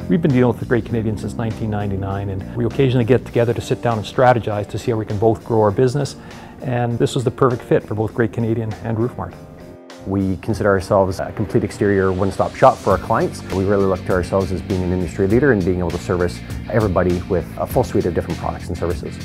We've been dealing with the Great Canadian since 1999, and we occasionally get together to sit down and strategize to see how we can both grow our business, and this was the perfect fit for both Great Canadian and Roofmart. We consider ourselves a complete exterior one-stop shop for our clients. We really look to ourselves as being an industry leader and being able to service everybody with a full suite of different products and services.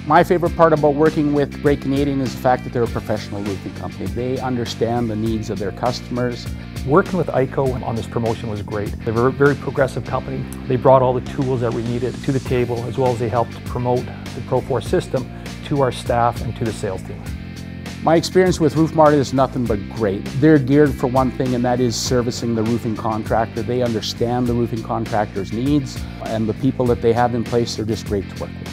My favorite part about working with Great Canadian is the fact that they're a professional roofing company. They understand the needs of their customers. Working with IKO on this promotion was great. They're a very progressive company. They brought all the tools that we needed to the table, as well as they helped promote the Pro4 system to our staff and to the sales team. My experience with Roofmart is nothing but great. They're geared for one thing, and that is servicing the roofing contractor. They understand the roofing contractor's needs, and the people that they have in place are just great to work with.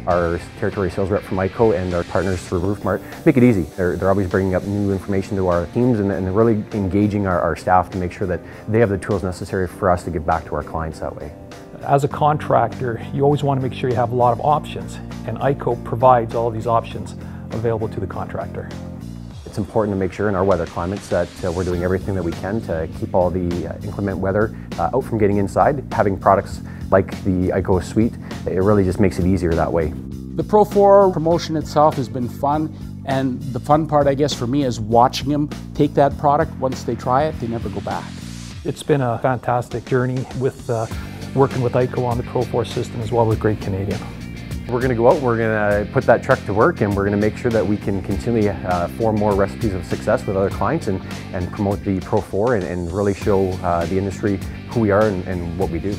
Our territory sales rep from IKO and our partners through Roofmart make it easy. They're always bringing up new information to our teams, and they're really engaging our staff to make sure that they have the tools necessary for us to give back to our clients that way. As a contractor, you always want to make sure you have a lot of options, and IKO provides all of these options available to the contractor. It's important to make sure in our weather climates that we're doing everything that we can to keep all the inclement weather out from getting inside. Having products like the IKO suite, it really just makes it easier that way. The Pro4 promotion itself has been fun, and the fun part, I guess, for me is watching them take that product. Once they try it, they never go back. It's been a fantastic journey with working with IKO on the Pro4 system as well with Great Canadian. We're going to go out, we're going to put that truck to work, and we're going to make sure that we can continually form more recipes of success with other clients and promote the Pro4 and really show the industry who we are and what we do.